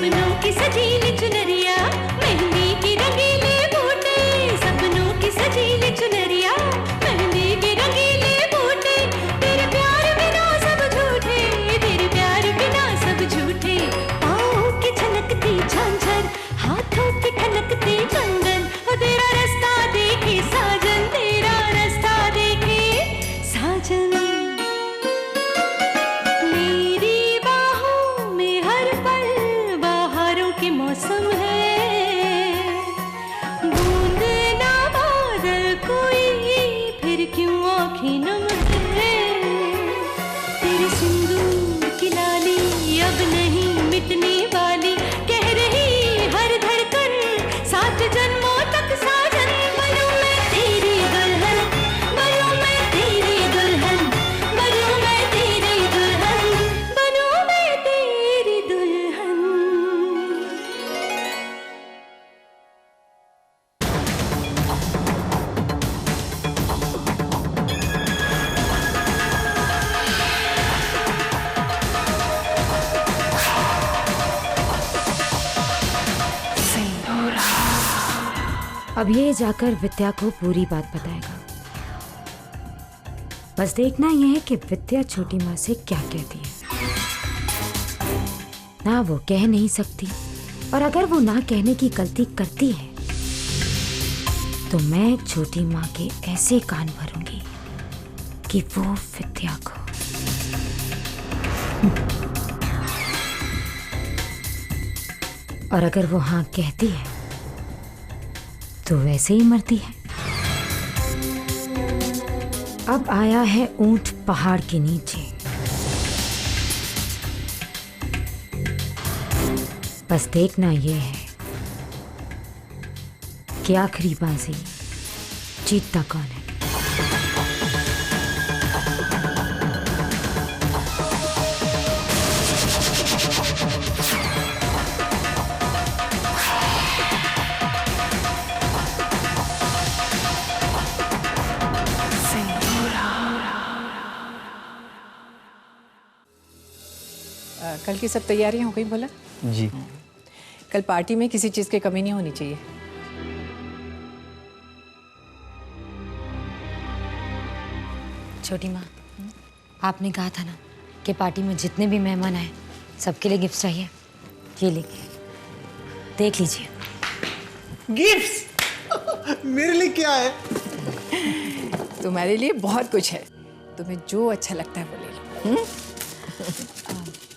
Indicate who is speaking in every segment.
Speaker 1: सपनों की सजीली चुनरिया, मेहंदी की रंगीले बूटे, सपनों की सजीली चुनरिया, मेहंदी की रंगीले बूटे, तेरे प्यार बिना सब झूठे, तेरे प्यार बिना सब झूठे, पाँव की छनकती झांझर, हाथों की ठनकती कंगन, ओ तेरा रास्ता देखे साजन, तेरा रास्ता देखे साजन। मेरी बाहों में हर पल बहारों के मौसम है, बूंद ना बादल कोई फिर क्यों आँखें नम है, तेरे सिंदूर की लाली अब नहीं मिटने वाली, कह रही हर धड़कन 7 जन्मों तक साजन। बनूं मैं तेरी दुल्हन, बनूं मैं तेरी दुल्हन, बनूं मैं तेरी दुल्हन, बनूं मैं तेरी दुल्हन।
Speaker 2: अब ये जाकर विद्या को पूरी बात बताएगा। बस देखना यह है कि विद्या छोटी माँ से क्या कहती है। ना वो कह नहीं सकती, और अगर वो ना कहने की गलती करती है तो मैं छोटी माँ के ऐसे कान भरूंगी कि वो विद्या को और अगर वो हाँ कहती है तो वैसे ही मरती है। अब आया है ऊंट पहाड़ के नीचे, बस देखना ये है कि आखिरी बाजी जीतता कौन है।
Speaker 3: कल की सब तैयारियां हो गई बोला?
Speaker 4: जी।
Speaker 3: कल पार्टी में किसी चीज की कमी नहीं होनी चाहिए।
Speaker 2: छोटी माँ, आपने कहा था ना कि पार्टी में जितने भी मेहमान आए सबके लिए गिफ्ट चाहिए। ये लेके देख लीजिए।
Speaker 4: गिफ्ट्स? मेरे लिए क्या है?
Speaker 3: तुम्हारे लिए बहुत कुछ है, तुम्हें जो अच्छा लगता है वो ले लो।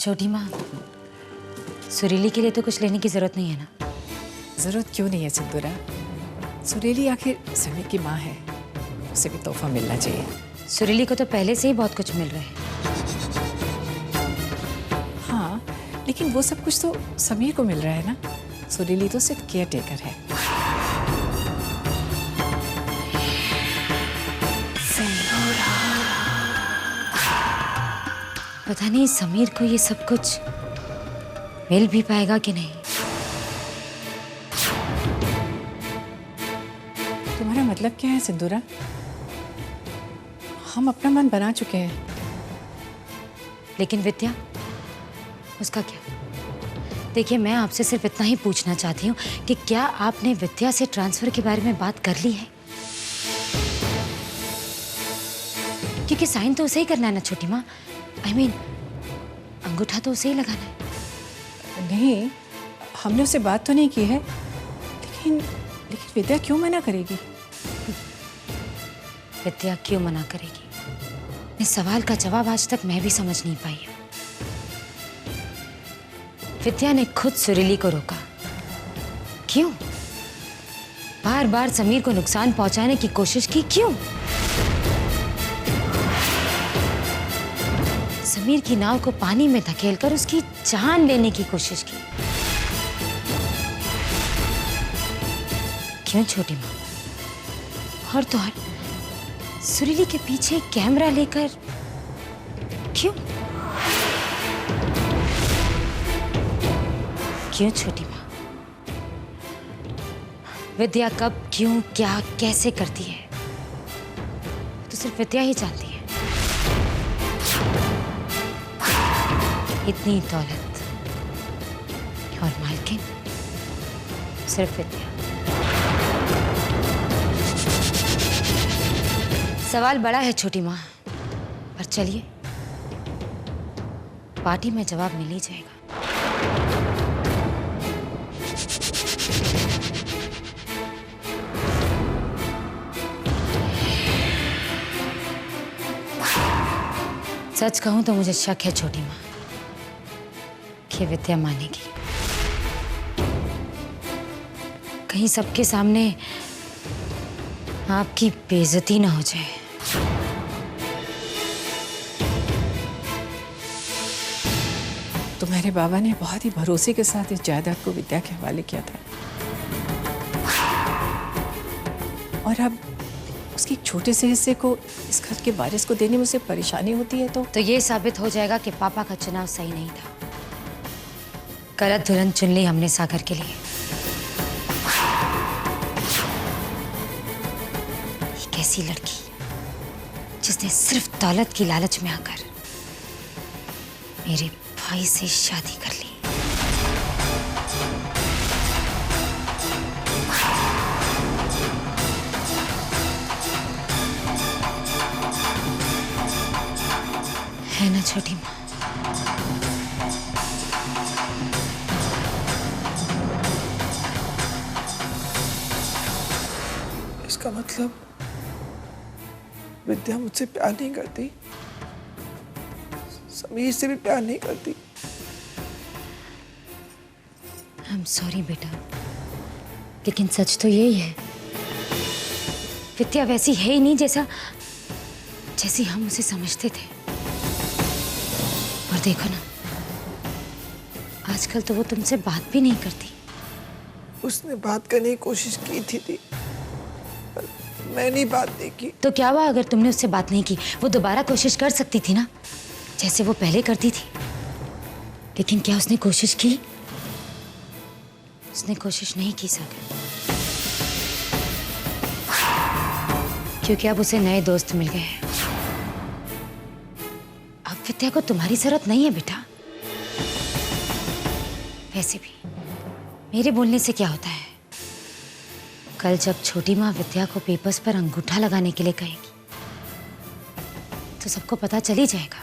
Speaker 2: छोटी माँ, सुरीली के लिए तो कुछ लेने की जरूरत नहीं है ना?
Speaker 3: जरूरत क्यों नहीं है सिंदूरा? सुरीली आखिर समीर की माँ है, उसे भी तोहफा मिलना चाहिए।
Speaker 2: सुरीली को तो पहले से ही बहुत कुछ मिल रहा है।
Speaker 3: हाँ, लेकिन वो सब कुछ तो समीर को मिल रहा है ना, सुरीली तो सिर्फ केयर टेकर है।
Speaker 2: पता नहीं समीर को ये सब कुछ मिल भी पाएगा कि नहीं।
Speaker 3: तुम्हारा मतलब क्या है सिंदूरा? हम अपना मन बना चुके हैं।
Speaker 2: लेकिन विद्या, उसका क्या? देखिए, मैं आपसे सिर्फ इतना ही पूछना चाहती हूँ कि क्या आपने विद्या से ट्रांसफर के बारे में बात कर ली है? क्योंकि साइन तो उसे ही करना है ना छोटी माँ। I mean, अंगूठा तो उसे ही लगाना है।
Speaker 3: नहीं, हमने उससे बात तो नहीं की है, लेकिन विद्या क्यों मना करेगी?
Speaker 2: विद्या क्यों मना करेगी? इस सवाल का जवाब आज तक मैं भी समझ नहीं पाई हूँ। विद्या ने खुद सुरीली को रोका। क्यों? बार बार समीर को नुकसान पहुंचाने की कोशिश की, क्यों? समीर की नाव को पानी में धकेलकर उसकी जान लेने की कोशिश की। क्यों छोटी माँ? और तो और सुरीली के पीछे कैमरा लेकर क्यों? क्यों छोटी माँ? विद्या कब, क्यों, क्या, कैसे करती है तो सिर्फ विद्या ही जानती है। इतनी दौलत, और मालकिन सिर्फ विद्या। सवाल बड़ा है छोटी माँ, पर चलिए, पार्टी में जवाब मिल ही जाएगा। सच कहूं तो मुझे शक है छोटी माँ कि विद्या मानेगी। कहीं सबके सामने आपकी बेइज्जती ना हो जाए।
Speaker 3: तुम्हारे बाबा ने बहुत ही भरोसे के साथ इस जायदाद को विद्या के हवाले किया था, और अब उसके एक छोटे से हिस्से को इस घर के वारिस को देने में उसे परेशानी होती है तो
Speaker 2: ये साबित हो जाएगा कि पापा का चुनाव सही नहीं था। गलत दुल्हन चुन ली हमने सागर के लिए। एक ऐसी लड़की जिसने सिर्फ दौलत की लालच में आकर मेरे भाई से शादी कर ली। है ना छोटी माँ?
Speaker 5: इसका मतलब विद्या मुझसे प्यार नहीं करती, समीर से भी प्यार नहीं करती।
Speaker 2: आई एम सॉरी बेटा, लेकिन सच तो यही है। विद्या वैसी है ही नहीं जैसी हम उसे समझते थे। और देखो ना, आजकल तो वो तुमसे बात भी नहीं करती।
Speaker 5: उसने बात करने की कोशिश की थी पर मैंने बात नहीं की।
Speaker 2: तो क्या हुआ अगर तुमने उससे बात नहीं की? वो दोबारा कोशिश कर सकती थी ना, जैसे वो पहले करती थी। लेकिन क्या उसने कोशिश की? उसने कोशिश नहीं की सागर, क्योंकि अब उसे नए दोस्त मिल गए हैं। अब विद्या को तुम्हारी जरूरत नहीं है बेटा। वैसे भी मेरे बोलने से क्या होता है? कल जब छोटी माँ विद्या को पेपर्स पर अंगूठा लगाने के लिए कहेगी तो सबको पता चल ही जाएगा।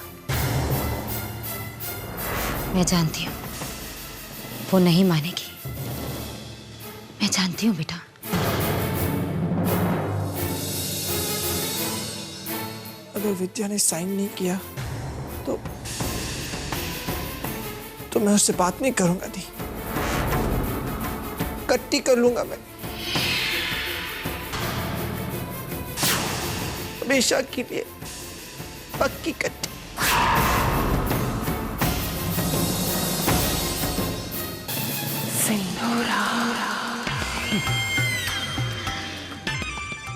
Speaker 2: मैं जानती हूँ वो नहीं मानेगी। मैं जानती हूँ बेटा।
Speaker 5: अगर विद्या ने साइन नहीं किया तो मैं उससे बात नहीं करूंगा दी। कट्टी कर लूंगा मैं, हमेशा के लिए पक्की कट्टी।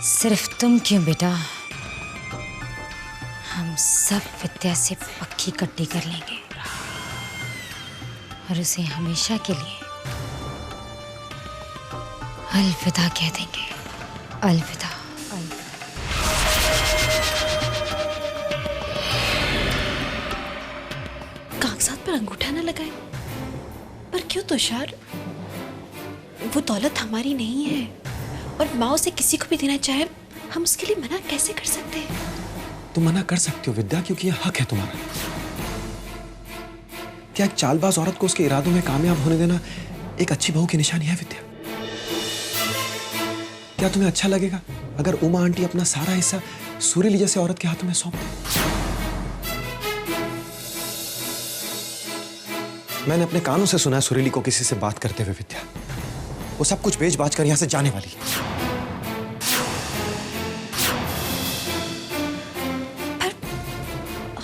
Speaker 2: सिर्फ तुम क्यों बेटा, हम सब विद्या से पक्की कट्टी कर लेंगे और उसे हमेशा के लिए अलविदा कह देंगे। अलविदा।
Speaker 6: कागजात पर अंगूठा ना लगाए। पर क्यों तुषार? वो दौलत हमारी नहीं है और माँ उसे किसी को भी देना चाहे, हम उसके लिए मना कैसे कर सकते हैं?
Speaker 4: तुम मना कर सकते हो विद्या, क्योंकि यह हक है तुम्हारा। क्या एक चालबाज औरत को उसके इरादों में कामयाब होने देना एक अच्छी बहू की निशानी है विद्या? क्या तुम्हें अच्छा लगेगा अगर उमा आंटी अपना सारा हिस्सा सुरीली जैसे औरत के हाथों में सौंप दे? मैंने अपने कानों से सुना है सुरीली को किसी से बात करते हुए विद्या। वो सब कुछ बेच बाच कर यहां से जाने वाली है।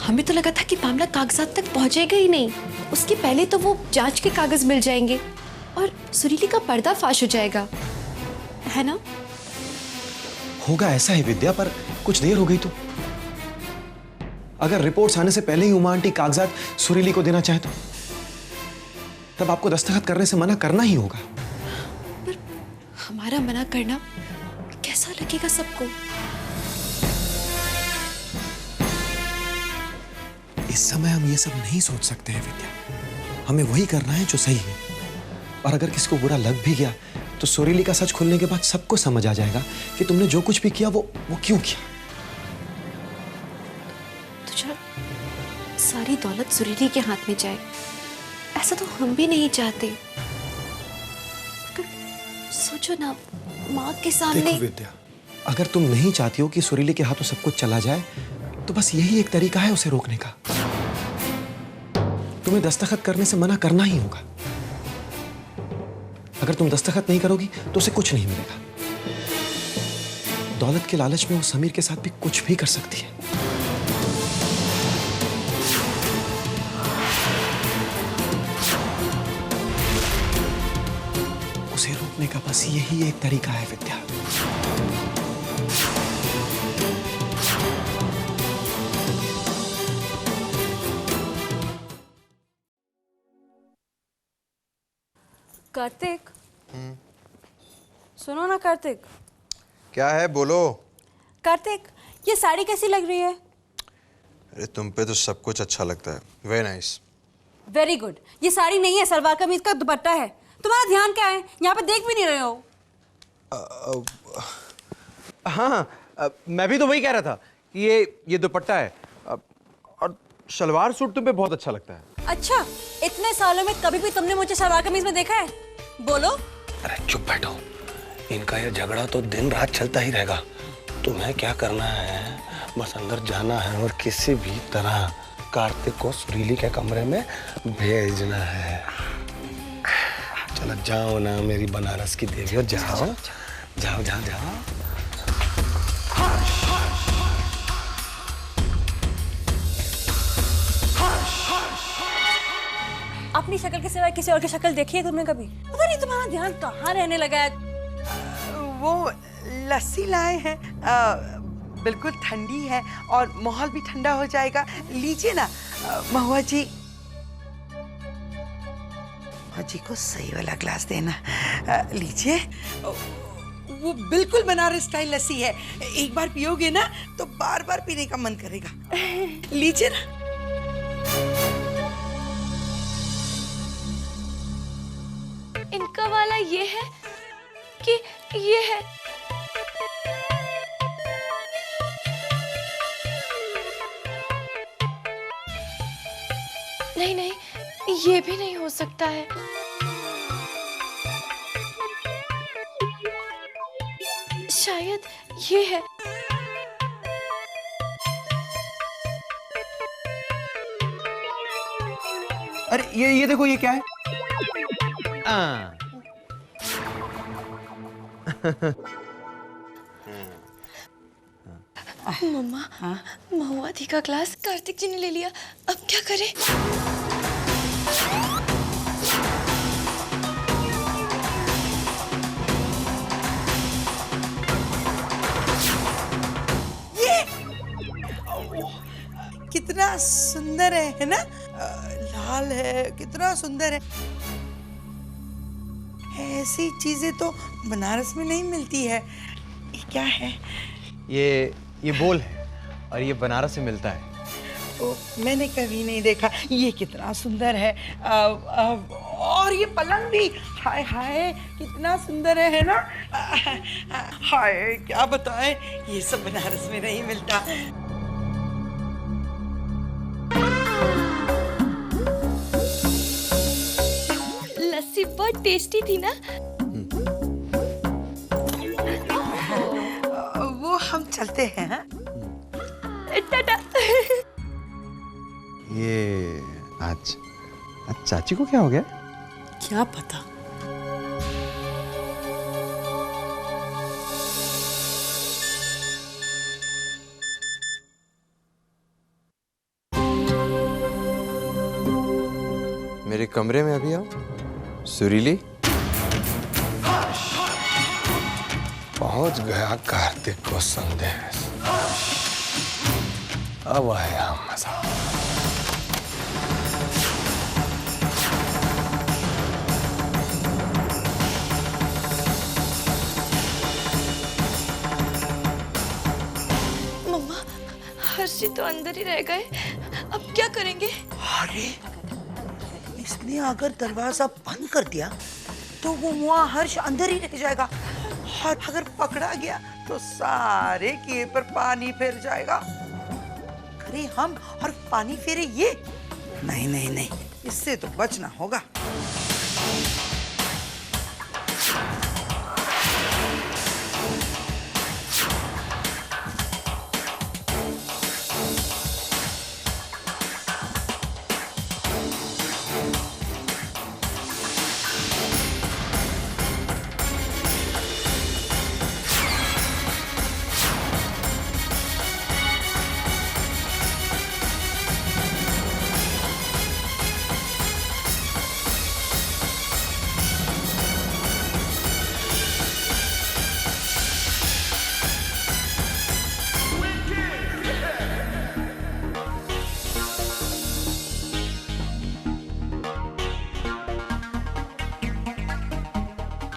Speaker 6: हमें तो लगा था कि मामला कागजात तक पहुंचेगा ही नहीं। उसके पहले तो वो जांच के कागज मिल जाएंगे और सुरीली का पर्दाफाश हो जाएगा, है ना?
Speaker 4: होगा ऐसा ही विद्या, पर कुछ देर हो गई तो। अगर रिपोर्ट्स आने से पहले ही उमा आंटी कागजात सुरीली को देना चाहे तो तब आपको दस्तखत करने से मना करना ही होगा।
Speaker 6: पर हमारा मना करना कैसा लगेगा सबको?
Speaker 4: इस समय हम ये सब नहीं सोच सकते हैं विद्या। हमें वही करना है जो सही है। और अगर किसी को बुरा लग भी गया तो सुरीली का सच खुलने के बाद सबको समझ आ जाएगा कि तुमने जो कुछ भी किया वो क्यों किया।
Speaker 6: तुझे सारी दौलत सुरीली के हाथ में जाए, ऐसा तो हम भी नहीं चाहते। सोचो ना, माँ के सामने।
Speaker 4: देखो विद्या, अगर तुम नहीं चाहती हो कि सुरीली के हाथों सब कुछ चला जाए तो बस यही एक तरीका है उसे रोकने का। तुम्हें दस्तखत करने से मना करना ही होगा। अगर तुम दस्तखत नहीं करोगी तो उसे कुछ नहीं मिलेगा। दौलत के लालच में वो समीर के साथ भी कुछ भी कर सकती है। उसे रोकने का बस यही एक तरीका है विद्या।
Speaker 7: कार्तिक, सुनो ना कार्तिक।
Speaker 8: क्या है, बोलो।
Speaker 7: कार्तिक, ये साड़ी कैसी लग रही है?
Speaker 8: अरे तुम पे तो सब कुछ अच्छा लगता है। Very nice.
Speaker 7: Very good. ये साड़ी नहीं है, सलवार कमीज का दुपट्टा है। तुम्हारा ध्यान क्या है? यहाँ पे देख भी नहीं रहे हो।
Speaker 9: हाँ, मैं भी तो वही कह रहा था कि ये दुपट्टा है और सलवार सूट तुम पे बहुत अच्छा लगता है।
Speaker 7: अच्छा, इतने सालों में कभी भी तुमने मुझे सलवार कमीज में देखा है? बोलो।
Speaker 10: अरे चुप बैठो, इनका ये झगड़ा तो दिन रात चलता ही रहेगा। तुम्हें क्या करना है, बस अंदर जाना है और किसी भी तरह कार्तिक को सुरीली के कमरे में भेजना है। चलो जाओ ना मेरी बनारस की देवी, और जाओ जाओ जाओ जाओ।
Speaker 7: अपनी शक्ल के सिवाय किसी और की शक्ल देखी है तुमने कभी? पता नहीं तुम्हारा ध्यान कहाँ रहने लगा है।
Speaker 5: वो लस्सी लाए हैं, बिल्कुल ठंडी है और माहौल भी ठंडा हो जाएगा। लीजिए ना महुआ जी। महुआ जी को सही वाला ग्लास देना। लीजिए। वो बिल्कुल बनारस स्टाइल लस्सी है। एक बार पियोगे ना तो बार बार पीने का मन करेगा। लीजिए ना।
Speaker 6: इनका वाला ये है कि ये है? नहीं नहीं, ये भी नहीं हो सकता है। शायद ये है।
Speaker 9: अरे ये देखो, ये क्या है?
Speaker 6: मम्मा, महुआ दी का ग्लास कार्तिक जी ने ले लिया। अब क्या करें?
Speaker 5: कितना सुंदर है ना? लाल है, कितना सुंदर है। ऐसी चीजें तो बनारस में नहीं मिलती है। ये क्या है?
Speaker 9: ये बोल है और ये बनारस से मिलता है।
Speaker 5: ओ, मैंने कभी नहीं देखा। ये कितना सुंदर है। और ये पलंग भी, हाय हाय कितना सुंदर है ना? हाय क्या बताएं, ये सब बनारस में नहीं मिलता।
Speaker 6: लस्सी बहुत टेस्टी थी ना?
Speaker 5: वो हम चलते हैं। हाँ?
Speaker 6: टाटा।
Speaker 9: ये आज चाची को क्या हो गया?
Speaker 5: क्या पता।
Speaker 8: मेरे कमरे में अभी आओ। सुरीली।
Speaker 10: पहुंच गया कार्तिक को संदेश। अब आया मजा।
Speaker 6: मम्मा, हर्षित तो अंदर ही रह गए। अब क्या करेंगे?
Speaker 5: अरे इसने अगर दरवाजा बंद कर दिया तो वो वहाँ हर्ष अंदर ही रह जाएगा, और अगर पकड़ा गया तो सारे किए पर पानी फेर जाएगा। अरे हम और पानी फेरे ये? नहीं नहीं नहीं, इससे तो बचना होगा।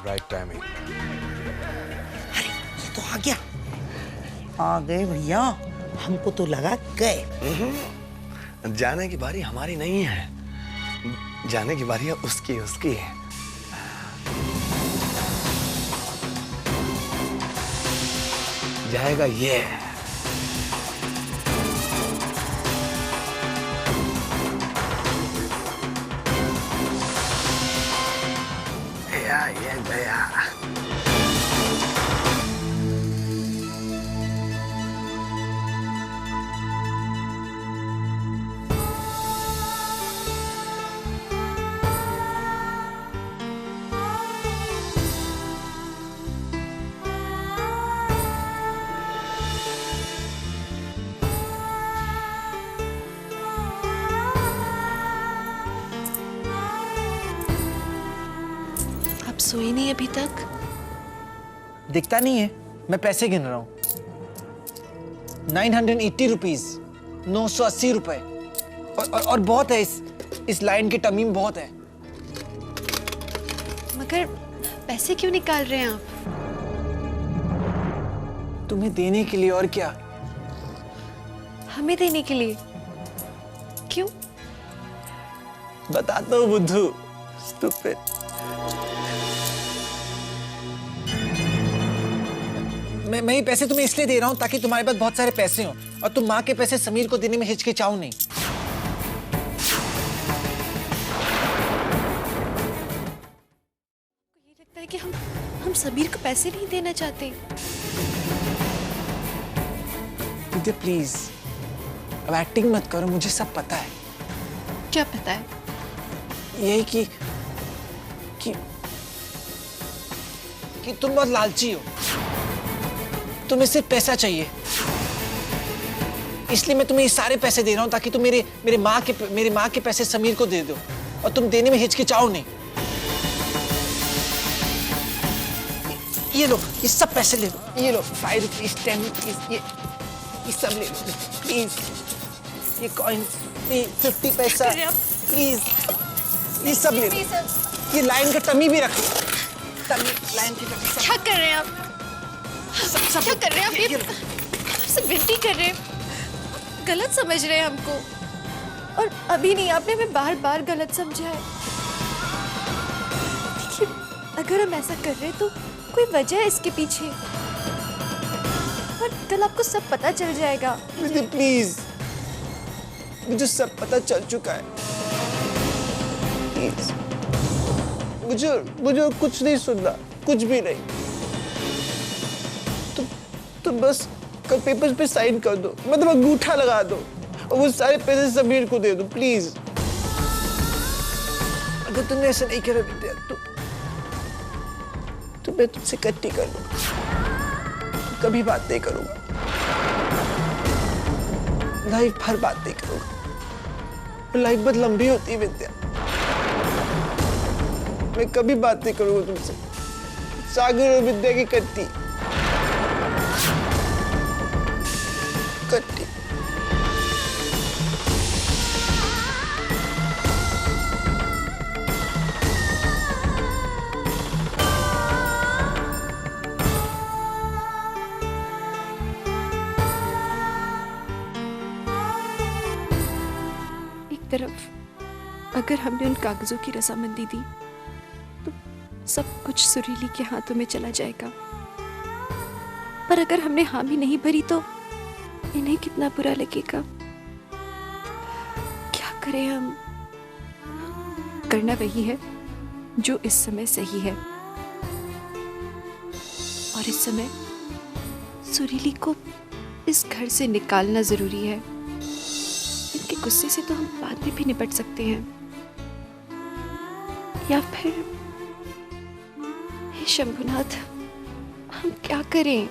Speaker 8: Right timing.
Speaker 5: अरे ये तो आ गया। आ गए भैया, हमको तो लगा गए।
Speaker 10: जाने की बारी हमारी नहीं है, जाने की बारी है उसकी है। जाएगा ये। ये गया।
Speaker 6: सोई नहीं अभी तक?
Speaker 11: दिखता नहीं है, मैं पैसे गिन रहा हूँ। 980 रुपीज, 980 रुपए। और बहुत है इस लाइन की टमीम बहुत है।
Speaker 6: मगर पैसे क्यों निकाल रहे हैं आप?
Speaker 11: तुम्हें देने के लिए, और क्या।
Speaker 6: हमें देने के लिए? क्यों?
Speaker 11: बताता हूँ बुद्धू, स्टूपिड। मैं ये पैसे तुम्हें इसलिए दे रहा हूँ ताकि तुम्हारे पास बहुत सारे पैसे हों और तुम माँ के पैसे समीर को देने में हिचकिचाओ नहीं।
Speaker 6: ये लगता है कि हम समीर को पैसे नहीं देना चाहते।
Speaker 11: विद्या प्लीज, अब एक्टिंग मत करो, मुझे सब पता है।
Speaker 6: क्या पता है?
Speaker 11: यही कि तुम बहुत लालची हो, तुम्हें सिर्फ पैसा चाहिए। इसलिए मैं तुम्हें ये सारे पैसे दे रहा हूं ताकि तुम मेरे माँ के पैसे समीर को दे दो और तुम देने में हिचकिचाओ नहीं। ये लो, ये सब पैसे ले लो। ये लो 5 रुपीज, 10 रुपीज, ये सब ले लो प्लीज। ये कॉइन, 50 पैसा प्लीज, ये सब ले लो। ये लाइन का टमी भी रख लो। लाइन की टमी।
Speaker 6: क्या कर रहे हैं आप? क्या कर रहे हैं आप? ये आपसे विनती कर रहे हैं, गलत समझ रहे हैं हमको। और अभी नहीं, आपने हमें बार बार गलत समझा है। देखिए, अगर हम ऐसा कर रहे हैं तो कोई वजह है इसके पीछे, और कल आपको सब पता चल जाएगा।
Speaker 11: मुझे प्लीज, मुझे सब पता चल चुका है। प्लीज, मुझे कुछ नहीं सुनना, कुछ भी नहीं। तुम बस कल पेपर्स पे साइन कर दो, मतलब अंगूठा लगा दो और वो सारे पैसे समीर को दे दो प्लीज। अगर तुमने ऐसा नहीं करा विद्या तो मैं तुमसे कट्टी कर लूंगा, कभी बात नहीं करूंगा, लाइफ भर बात नहीं करूंगा। लाइफ बहुत लंबी होती है विद्या, मैं कभी बात नहीं करूंगा तुमसे। सागर और विद्या की कट्टी।
Speaker 6: एक तरफ अगर हमने उन कागजों की रजामंदी दी तो सब कुछ सुरीली के हाथों में चला जाएगा। पर अगर हमने हामी नहीं भरी तो इन्हें कितना बुरा लगेगा। क्या करें हम? करना वही है जो इस समय सही है, और इस समय सुरीली को इस घर से निकालना जरूरी है। इनके गुस्से से तो हम बाद में भी निपट सकते हैं, या फिर हे शंभुनाथ, हम क्या करें?